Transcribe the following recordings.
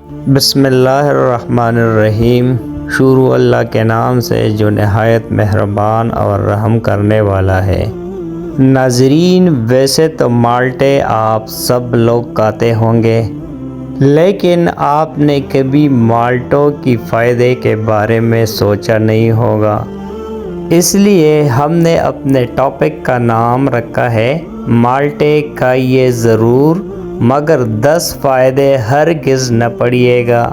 بسم اللہ الرحمن الرحیم۔ شروع اللہ کے نام سے جو نہایت مہربان اور رحم کرنے والا ہے۔ ناظرین، ویسے تو مالٹے آپ سب لوگ کھاتے ہوں گے، لیکن آپ نے کبھی مالٹوں کی فائدے کے بارے میں سوچا نہیں ہوگا۔ اس لیے ہم نے اپنے ٹاپک کا نام رکھا ہے مالٹے کھائیے ضرور، مگر 10 فائدے ہرگز نہ پڑھیے گا۔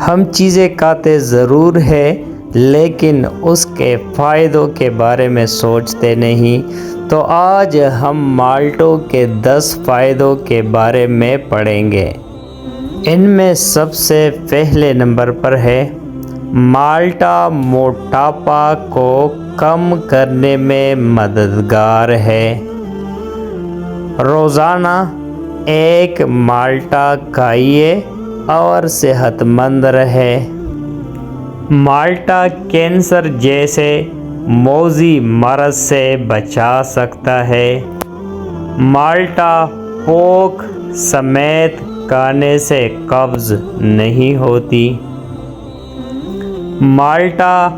ہم چیزیں کھاتے ضرور ہیں لیکن اس کے فائدوں کے بارے میں سوچتے نہیں، تو آج ہم مالٹوں کے 10 فائدوں کے بارے میں پڑھیں گے۔ ان میں سب سے پہلے نمبر پر ہے مالٹا موٹاپا کو کم کرنے میں مددگار ہے۔ روزانہ ایک مالٹا کھائیے اور صحت مند رہے۔ مالٹا کینسر جیسے موذی مرض سے بچا سکتا ہے۔ مالٹا پوک سمیت کھانے سے قبض نہیں ہوتی۔ مالٹا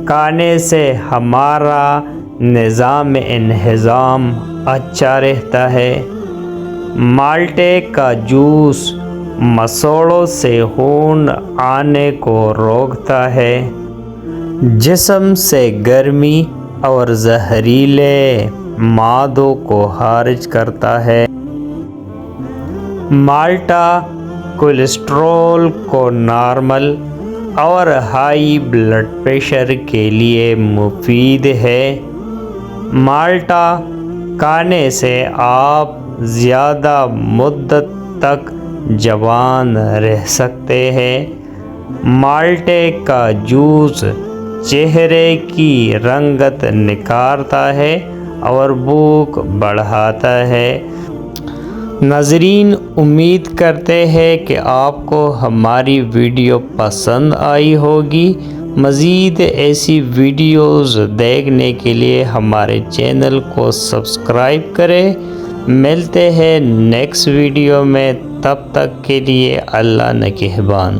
کھانے سے ہمارا نظام ہضم اچھا رہتا ہے۔ مالٹے کا جوس مسوڑھوں سے خون آنے کو روکتا ہے، جسم سے گرمی اور زہریلے مادوں کو خارج کرتا ہے۔ مالٹا کولیسٹرول کو نارمل اور ہائی بلڈ پریشر کے لیے مفید ہے۔ مالٹا کھانے سے آپ زیادہ مدت تک جوان رہ سکتے ہیں۔ مالٹے کا جوس چہرے کی رنگت نکھارتا ہے اور بھوک بڑھاتا ہے۔ ناظرین، امید کرتے ہیں کہ آپ کو ہماری ویڈیو پسند آئی ہوگی۔ مزید ایسی ویڈیوز دیکھنے کے لیے ہمارے چینل کو سبسکرائب کریں۔ ملتے ہیں نیکسٹ ویڈیو میں، تب تک کے لیے اللہ نگہبان۔